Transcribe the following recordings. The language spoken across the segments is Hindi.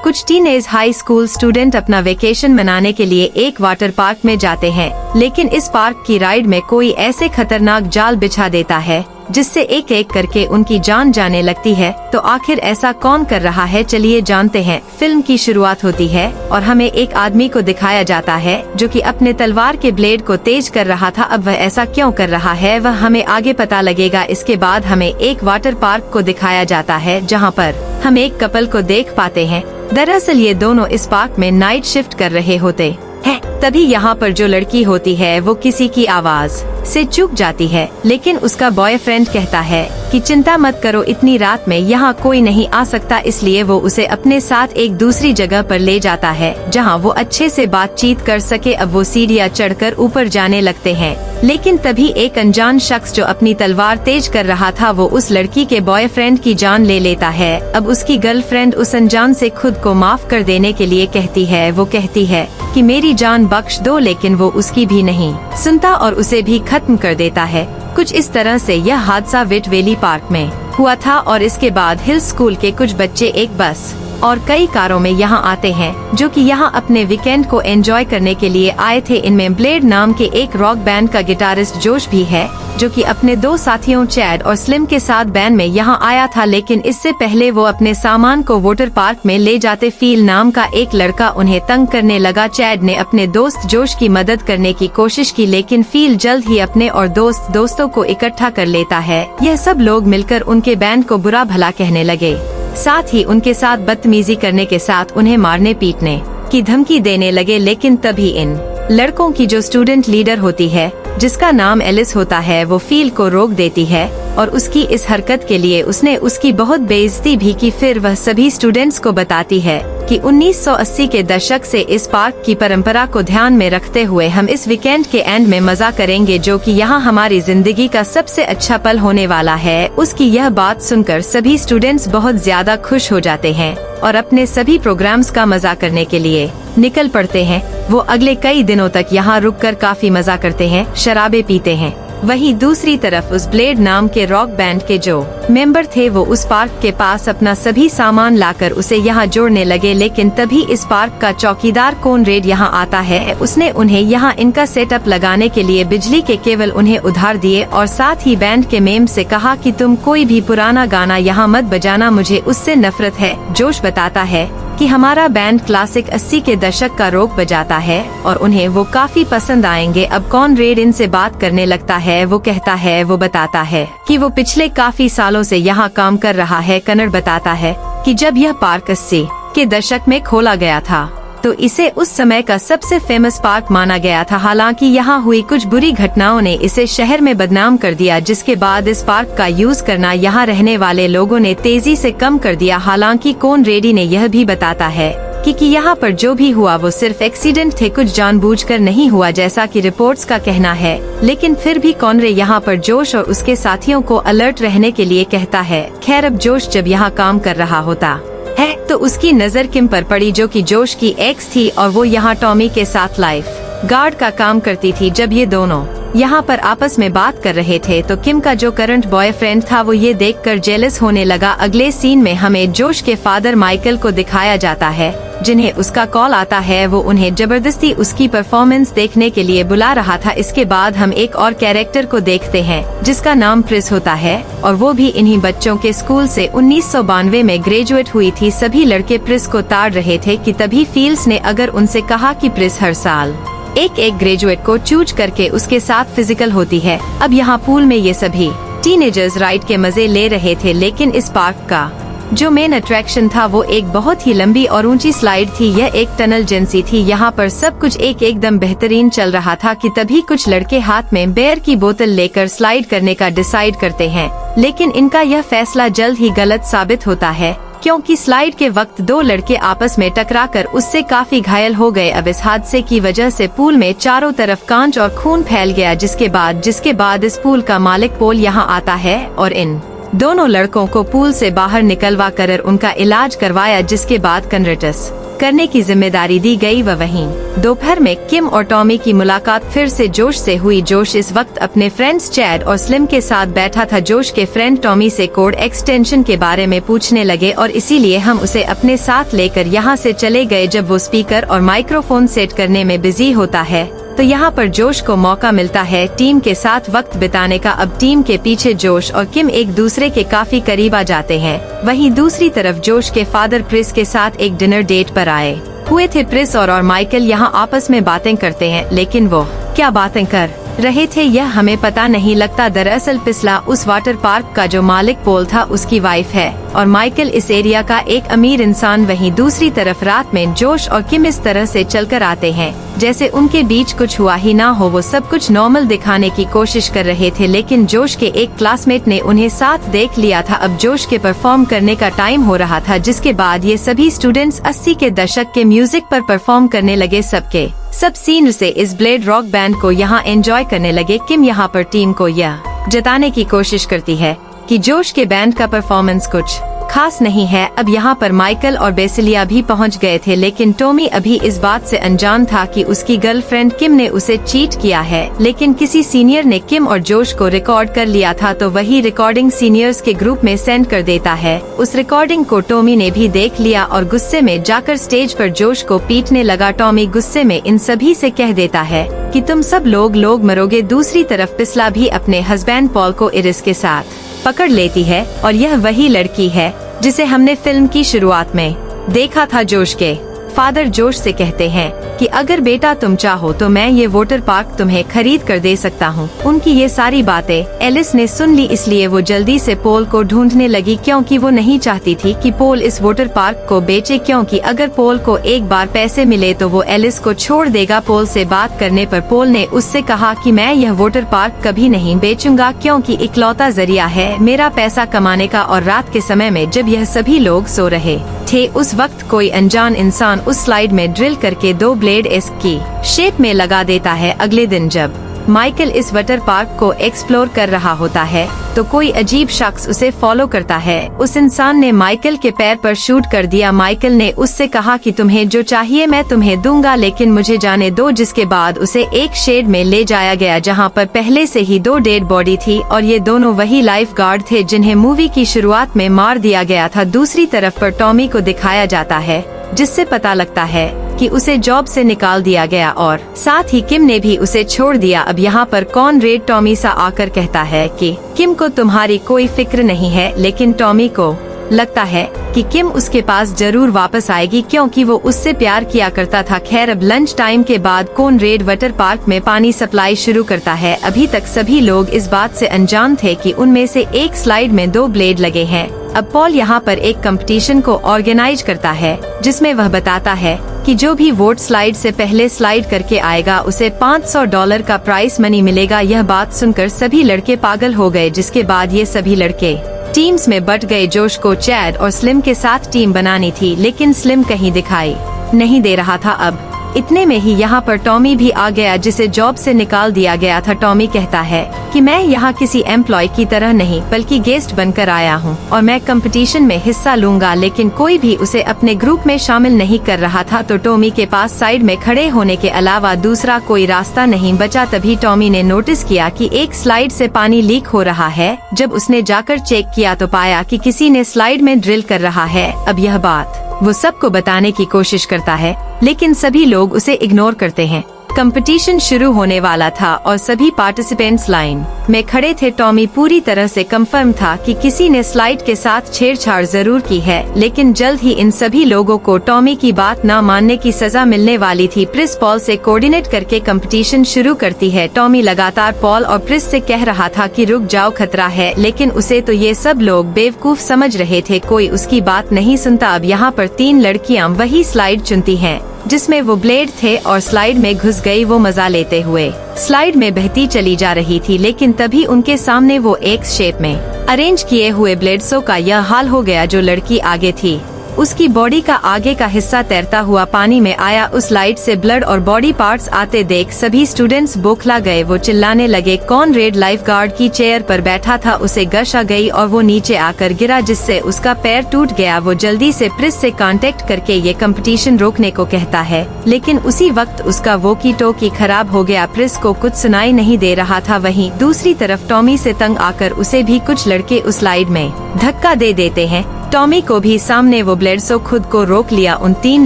कुछ टीनेज हाई स्कूल स्टूडेंट अपना वेकेशन मनाने के लिए एक वाटर पार्क में जाते हैं, लेकिन इस पार्क की राइड में कोई ऐसे खतरनाक जाल बिछा देता है जिससे एक एक करके उनकी जान जाने लगती है। तो आखिर ऐसा कौन कर रहा है, चलिए जानते हैं। फिल्म की शुरुआत होती है और हमें एक आदमी को दिखाया जाता है जो कि अपने तलवार के ब्लेड को तेज कर रहा था। अब वह ऐसा क्यों कर रहा है वह हमें आगे पता लगेगा। इसके बाद हमें एक वाटर पार्क को दिखाया जाता है जहाँ पर हम एक कपल को देख पाते हैं। दरअसल ये दोनों इस पार्क में नाइट शिफ्ट कर रहे होते हैं। तभी यहाँ पर जो लड़की होती है वो किसी की आवाज से चूक जाती है, लेकिन उसका बॉयफ्रेंड कहता है कि चिंता मत करो, इतनी रात में यहाँ कोई नहीं आ सकता। इसलिए वो उसे अपने साथ एक दूसरी जगह पर ले जाता है जहाँ वो अच्छे से बातचीत कर सके। अब वो सीढ़ियाँ चढ़कर ऊपर जाने लगते हैं, लेकिन तभी एक अनजान शख्स जो अपनी तलवार तेज कर रहा था वो उस लड़की के बॉयफ्रेंड की जान ले लेता है। अब उसकी गर्लफ्रेंड उस अनजान से खुद को माफ कर देने के लिए कहती है। वो कहती है कि मेरी जान बख्श दो, लेकिन वो उसकी भी नहीं सुनता और उसे भी खत्म कर देता है। कुछ इस तरह से यह हादसा विट वैली पार्क में हुआ था और इसके बाद हिल स्कूल के कुछ बच्चे एक बस और कई कारों में यहाँ आते हैं जो कि यहाँ अपने वीकेंड को एंजॉय करने के लिए आए थे। इनमें ब्लेड नाम के एक रॉक बैंड का गिटारिस्ट जोश भी है जो कि अपने दो साथियों चैड और स्लिम के साथ बैंड में यहाँ आया था, लेकिन इससे पहले वो अपने सामान को वाटर पार्क में ले जाते फील नाम का एक लड़का उन्हें तंग करने लगा। चैड ने अपने दोस्त जोश की मदद करने की कोशिश की, लेकिन फील जल्द ही अपने और दोस्तों को इकट्ठा कर लेता है। यह सब लोग मिलकर उनके बैंड को बुरा भला कहने लगे, साथ ही उनके साथ बदतमीजी करने के साथ उन्हें मारने पीटने की धमकी देने लगे। लेकिन तभी इन लड़कों की जो स्टूडेंट लीडर होती है जिसका नाम एलिस होता है वो फील को रोक देती है और उसकी इस हरकत के लिए उसने उसकी बहुत बेइज्जती भी की। फिर वह सभी स्टूडेंट्स को बताती है कि 1980 के दशक से इस पार्क की परंपरा को ध्यान में रखते हुए हम इस वीकेंड के एंड में मजा करेंगे जो कि यहाँ हमारी जिंदगी का सबसे अच्छा पल होने वाला है। उसकी यह बात सुनकर सभी स्टूडेंट्स बहुत ज्यादा खुश हो जाते हैं और अपने सभी प्रोग्राम्स का मजा करने के लिए निकल पड़ते हैं। वो अगले कई दिनों तक यहाँ रुककर काफी मजा करते हैं, शराबे पीते हैं। वहीं दूसरी तरफ उस ब्लेड नाम के रॉक बैंड के जो मेंबर थे वो उस पार्क के पास अपना सभी सामान लाकर उसे यहाँ जोड़ने लगे। लेकिन तभी इस पार्क का चौकीदार कॉनरेड यहाँ आता है। उसने उन्हें यहाँ इनका सेटअप लगाने के लिए बिजली के केबल उन्हें उधार दिए और साथ ही बैंड के मेम से कहा कि तुम कोई भी पुराना गाना यहाँ मत बजाना, मुझे उससे नफरत है। जोश बताता है कि हमारा बैंड क्लासिक 80 के दशक का रॉक बजाता है और उन्हें वो काफी पसंद आएंगे। अब कॉनरेड इनसे बात करने लगता है। वो कहता है, वो बताता है कि वो पिछले काफी सालों से यहाँ काम कर रहा है। कन्नड़ बताता है कि जब यह पार्क 80 के दशक में खोला गया था तो इसे उस समय का सबसे फेमस पार्क माना गया था। हालांकि यहाँ हुई कुछ बुरी घटनाओं ने इसे शहर में बदनाम कर दिया, जिसके बाद इस पार्क का यूज करना यहाँ रहने वाले लोगों ने तेजी से कम कर दिया। हालांकि कॉनरेड ने यह भी बताता है कि यहाँ पर जो भी हुआ वो सिर्फ एक्सीडेंट थे, कुछ जानबूझकर नहीं हुआ जैसा कि रिपोर्ट्स का कहना है। लेकिन फिर भी कॉनरेड यहाँ पर जोश और उसके साथियों को अलर्ट रहने के लिए कहता है। खैर, अब जोश जब यहाँ काम कर रहा होता है तो उसकी नजर किम पर पड़ी जो कि जोश की एक्स थी और वो यहाँ टॉमी के साथ लाइफ गार्ड का काम करती थी। जब ये दोनों यहाँ पर आपस में बात कर रहे थे तो किम का जो करंट बॉयफ्रेंड था वो ये देखकर जेलस होने लगा। अगले सीन में हमें जोश के फादर माइकल को दिखाया जाता है जिन्हें उसका कॉल आता है। वो उन्हें जबरदस्ती उसकी परफॉर्मेंस देखने के लिए बुला रहा था। इसके बाद हम एक और कैरेक्टर को देखते हैं जिसका नाम प्रिस होता है और वो भी इन्हीं बच्चों के स्कूल से 1992 में ग्रेजुएट हुई थी। सभी लड़के प्रिस को ताड़ रहे थे कि तभी फील्स ने अगर उनसे कहा कि प्रिस हर साल एक ग्रेजुएट को चूज करके उसके साथ फिजिकल होती है। अब यहाँ पूल में ये सभी टीनेजर्स राइड के मजे ले रहे थे, लेकिन इस पार्क का जो मेन अट्रैक्शन था वो एक बहुत ही लंबी और ऊंची स्लाइड थी। यह एक टनल जैसी थी। यहाँ पर सब कुछ एकदम बेहतरीन चल रहा था कि तभी कुछ लड़के हाथ में बियर की बोतल लेकर स्लाइड करने का डिसाइड करते हैं, लेकिन इनका यह फैसला जल्द ही गलत साबित होता है क्योंकि स्लाइड के वक्त दो लड़के आपस में टकराकर उससे काफी घायल हो गए। अब इस हादसे की वजह से पूल में चारों तरफ कांच और खून फैल गया, जिसके बाद इस पूल का मालिक पोल यहाँ आता है और इन दोनों लड़कों को पूल से बाहर निकलवा कर उनका इलाज करवाया, जिसके बाद कन्नर्टस करने की जिम्मेदारी दी गई। वहीं दोपहर में किम और टॉमी की मुलाकात फिर से जोश से हुई। जोश इस वक्त अपने फ्रेंड्स चैड और स्लिम के साथ बैठा था। जोश के फ्रेंड टॉमी से कोड एक्सटेंशन के बारे में पूछने लगे और इसीलिए हम उसे अपने साथ लेकर यहाँ से चले गए। जब वो स्पीकर और माइक्रोफोन सेट करने में बिजी होता है तो यहाँ पर जोश को मौका मिलता है टीम के साथ वक्त बिताने का। अब टीम के पीछे जोश और किम एक दूसरे के काफी करीब आ जाते हैं। वहीं दूसरी तरफ जोश के फादर प्रिस के साथ एक डिनर डेट पर आए हुए थे। प्रिस और माइकल यहाँ आपस में बातें करते हैं, लेकिन वो क्या बातें कर रहे थे यह हमें पता नहीं लगता। दरअसल पिछला उस वाटर पार्क का जो मालिक पोल था उसकी वाइफ है और माइकल इस एरिया का एक अमीर इंसान। वहीं दूसरी तरफ रात में जोश और किम इस तरह से चलकर आते हैं जैसे उनके बीच कुछ हुआ ही ना हो। वो सब कुछ नॉर्मल दिखाने की कोशिश कर रहे थे, लेकिन जोश के एक क्लासमेट ने उन्हें साथ देख लिया था। अब जोश के परफॉर्म करने का टाइम हो रहा था, जिसके बाद ये सभी स्टूडेंट्स 80 के दशक के म्यूजिक पर परफॉर्म करने लगे। सब सीन से इस ब्लेड रॉक बैंड को यहाँ एंजॉय करने लगे। किम यहाँ पर टीम को यह जताने की कोशिश करती है कि जोश के बैंड का परफॉर्मेंस कुछ खास नहीं है। अब यहाँ पर माइकल और बेसिलिया भी पहुँच गए थे, लेकिन टॉमी अभी इस बात से अनजान था कि उसकी गर्लफ्रेंड किम ने उसे चीट किया है। लेकिन किसी सीनियर ने किम और जोश को रिकॉर्ड कर लिया था, तो वही रिकॉर्डिंग सीनियर्स के ग्रुप में सेंड कर देता है। उस रिकॉर्डिंग को टॉमी ने भी देख लिया और गुस्से में जाकर स्टेज पर जोश को पीटने लगा। टॉमी गुस्से में इन सभी से कह देता है कि तुम सब लोग मरोगे। दूसरी तरफ पिस्ला भी अपने हस्बैंड पॉल को इरिस के साथ पकड़ लेती है और यह वही लड़की है जिसे हमने फिल्म की शुरुआत में देखा था। जोश के फादर जोश से कहते हैं कि अगर बेटा तुम चाहो तो मैं ये वाटर पार्क तुम्हें खरीद कर दे सकता हूँ। उनकी ये सारी बातें एलिस ने सुन ली, इसलिए वो जल्दी से पोल को ढूंढने लगी, क्योंकि वो नहीं चाहती थी कि पोल इस वाटर पार्क को बेचे, क्योंकि अगर पोल को एक बार पैसे मिले तो वो एलिस को छोड़ देगा। पोल से बात करने पर पोल ने उससे कहा कि मैं यह वाटर पार्क कभी नहीं बेचूंगा, क्योंकि इकलौता जरिया है मेरा पैसा कमाने का। और रात के समय में जब यह सभी लोग सो रहे थे, उस वक्त कोई अनजान इंसान उस स्लाइड में ड्रिल करके 2 ब्लेड की शेप में लगा देता है। अगले दिन जब माइकल इस वाटर पार्क को एक्सप्लोर कर रहा होता है तो कोई अजीब शख्स उसे फॉलो करता है। उस इंसान ने माइकल के पैर पर शूट कर दिया। माइकल ने उससे कहा कि तुम्हें जो चाहिए मैं तुम्हें दूंगा, लेकिन मुझे जाने दो। जिसके बाद उसे एक शेड में ले जाया गया जहां पर पहले से ही 2 डेड बॉडी थी और ये दोनों वही लाइफ गार्ड थे जिन्हें मूवी की शुरुआत में मार दिया गया था। दूसरी तरफ पर टॉमी को दिखाया जाता है, जिससे पता लगता है कि उसे जॉब से निकाल दिया गया और साथ ही किम ने भी उसे छोड़ दिया। अब यहाँ पर कॉनरेड टॉमी सा आकर कहता है कि किम को तुम्हारी कोई फिक्र नहीं है, लेकिन टॉमी को लगता है कि किम उसके पास जरूर वापस आएगी, क्योंकि वो उससे प्यार किया करता था। खैर अब लंच टाइम के बाद कॉनरेड वाटर पार्क में पानी सप्लाई शुरू करता है। अभी तक सभी लोग इस बात से अनजान थे कि उनमें से एक स्लाइड में 2 ब्लेड लगे हैं। अब पॉल यहाँ पर एक कंपटीशन को ऑर्गेनाइज करता है, जिसमें वह बताता है कि जो भी वोट स्लाइड से पहले स्लाइड करके आएगा उसे $500 का प्राइस मनी मिलेगा। यह बात सुनकर सभी लड़के पागल हो गए, जिसके बाद ये सभी लड़के टीम्स में बट गए। जोश को चैड और स्लिम के साथ टीम बनानी थी, लेकिन स्लिम कहीं दिखाई नहीं दे रहा था। अब इतने में ही यहाँ पर टॉमी भी आ गया, जिसे जॉब से निकाल दिया गया था। टॉमी कहता है कि मैं यहाँ किसी एम्प्लॉय की तरह नहीं बल्कि गेस्ट बनकर आया हूँ और मैं कंपटीशन में हिस्सा लूंगा, लेकिन कोई भी उसे अपने ग्रुप में शामिल नहीं कर रहा था। तो टॉमी के पास साइड में खड़े होने के अलावा दूसरा कोई रास्ता नहीं बचा। तभी टॉमी ने नोटिस किया कि एक स्लाइड से पानी लीक हो रहा है। जब उसने जाकर चेक किया तो पाया कि किसी ने स्लाइड में ड्रिल कर रहा है। अब यह बात वो सबको बताने की कोशिश करता है, लेकिन सभी लोग उसे इग्नोर करते हैं। कंपटीशन शुरू होने वाला था और सभी पार्टिसिपेंट्स लाइन में खड़े थे। टॉमी पूरी तरह से कंफर्म था कि किसी ने स्लाइड के साथ छेड़छाड़ जरूर की है, लेकिन जल्द ही इन सभी लोगों को टॉमी की बात न मानने की सजा मिलने वाली थी। प्रिस पॉल से कोऑर्डिनेट करके कंपटीशन शुरू करती है। टॉमी लगातार पॉल और प्रिस से कह रहा था कि रुक जाओ, खतरा है, लेकिन उसे तो ये सब लोग बेवकूफ समझ रहे थे। कोई उसकी बात नहीं सुनता। अब यहाँ पर 3 लड़कियाँ वही स्लाइड चुनती हैं जिसमें वो ब्लेड थे और स्लाइड में घुस गई। वो मजा लेते हुए स्लाइड में बहती चली जा रही थी, लेकिन तभी उनके सामने वो एक शेप में अरेंज किए हुए ब्लेड्सों का यह हाल हो गया। जो लड़की आगे थी उसकी बॉडी का आगे का हिस्सा तैरता हुआ पानी में आया। उस लाइट से ब्लड और बॉडी पार्ट्स आते देख सभी स्टूडेंट्स बौखला गए। वो चिल्लाने लगे, कॉनरेड लाइफगार्ड की चेयर पर बैठा था, उसे गश आ गई और वो नीचे आकर गिरा जिससे उसका पैर टूट गया। वो जल्दी से प्रिस से कांटेक्ट करके ये कंपटीशन रोकने को कहता है, लेकिन उसी वक्त उसका वॉकी टॉकी खराब हो गया। प्रिस को कुछ सुनाई नहीं दे रहा था। वहीं दूसरी तरफ टॉमी से तंग आकर उसे भी कुछ लड़के उस स्लाइड में धक्का दे देते हैं। टॉमी को भी सामने वो ब्लेडसो खुद को रोक लिया। उन 3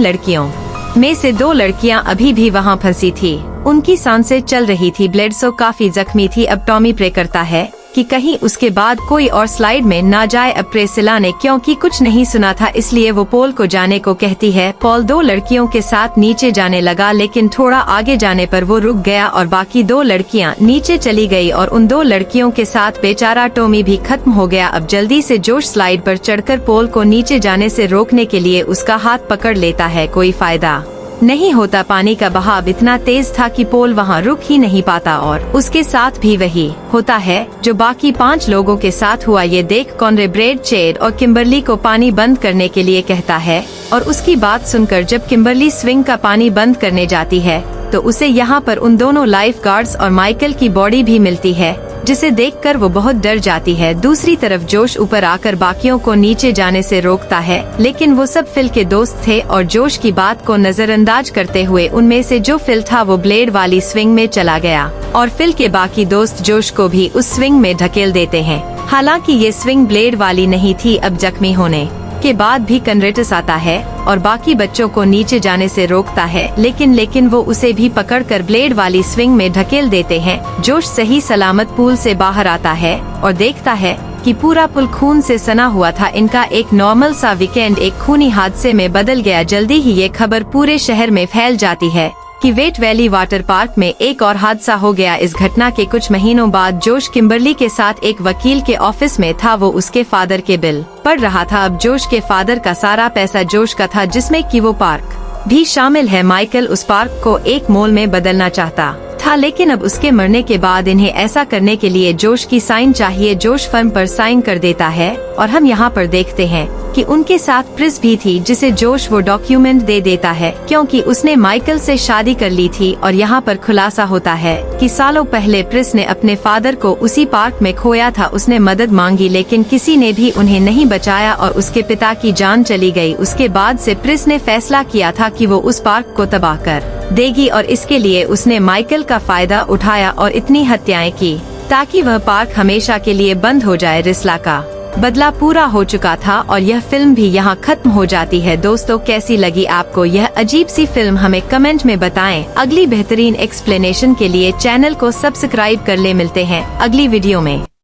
लड़कियों में से 2 लड़कियां अभी भी वहां फंसी थी, उनकी सांसें चल रही थी। ब्लेडसो काफी जख्मी थी। अब टॉमी प्रे करता है कि कहीं उसके बाद कोई और स्लाइड में ना जाए। अब प्रेसिला ने क्योंकि कुछ नहीं सुना था इसलिए वो पॉल को जाने को कहती है। पॉल 2 लड़कियों के साथ नीचे जाने लगा, लेकिन थोड़ा आगे जाने पर वो रुक गया और बाकी 2 लड़कियां नीचे चली गई और उन 2 लड़कियों के साथ बेचारा टॉमी भी खत्म हो गया। अब जल्दी से जोश स्लाइड पर चढ़कर पॉल को नीचे जाने से रोकने के लिए उसका हाथ पकड़ लेता है। कोई फायदा नहीं होता। पानी का बहाव इतना तेज था कि पॉल वहां रुक ही नहीं पाता और उसके साथ भी वही होता है जो बाकी 5 लोगों के साथ हुआ। ये देख कॉनरेड चेड और किम्बरली को पानी बंद करने के लिए कहता है और उसकी बात सुनकर जब किम्बरली स्विंग का पानी बंद करने जाती है तो उसे यहाँ पर उन दोनों लाइफ गार्ड्स और माइकल की बॉडी भी मिलती है, जिसे देखकर वो बहुत डर जाती है। दूसरी तरफ जोश ऊपर आकर बाकियों को नीचे जाने से रोकता है, लेकिन वो सब फिल के दोस्त थे और जोश की बात को नजरअंदाज करते हुए उनमें से जो फिल था वो ब्लेड वाली स्विंग में चला गया और फिल के बाकी दोस्त जोश को भी उस स्विंग में ढकेल देते हैं। हालांकि ये स्विंग ब्लेड वाली नहीं थी। अब जख्मी होने के बाद भी कॉनरेड आता है और बाकी बच्चों को नीचे जाने से रोकता है, लेकिन वो उसे भी पकड़कर ब्लेड वाली स्विंग में ढकेल देते हैं। जोश सही सलामत पूल से बाहर आता है और देखता है कि पूरा पुल खून से सना हुआ था। इनका एक नॉर्मल सा वीकेंड एक खूनी हादसे में बदल गया। जल्दी ही ये खबर पूरे शहर में फैल जाती है कि वेट वैली वाटर पार्क में एक और हादसा हो गया। इस घटना के कुछ महीनों बाद जोश किम्बरली के साथ एक वकील के ऑफिस में था। वो उसके फादर के बिल पढ़ रहा था। अब जोश के फादर का सारा पैसा जोश का था, जिसमें कि वो पार्क भी शामिल है। माइकल उस पार्क को एक मॉल में बदलना चाहता था, लेकिन अब उसके मरने के बाद इन्हें ऐसा करने के लिए जोश की साइन चाहिए। जोश फर्म पर साइन कर देता है और हम यहाँ पर देखते हैं कि उनके साथ प्रिस भी थी, जिसे जोश वो डॉक्यूमेंट दे देता है क्योंकि उसने माइकल से शादी कर ली थी। और यहाँ पर खुलासा होता है कि सालों पहले प्रिस ने अपने फादर को उसी पार्क में खोया था। उसने मदद मांगी लेकिन किसी ने भी उन्हें नहीं बचाया और उसके पिता की जान चली गई। उसके बाद से प्रिस ने फैसला किया था कि वो उस पार्क को तबाह कर देगी और इसके लिए उसने माइकल का फायदा उठाया और इतनी हत्याएं की ताकि वह पार्क हमेशा के लिए बंद हो जाए। रिस्ला का बदला पूरा हो चुका था और यह फिल्म भी यहाँ खत्म हो जाती है। दोस्तों, कैसी लगी आपको यह अजीब सी फिल्म, हमें कमेंट में बताएं। अगली बेहतरीन एक्सप्लेनेशन के लिए चैनल को सब्सक्राइब कर ले। मिलते हैं अगली वीडियो में।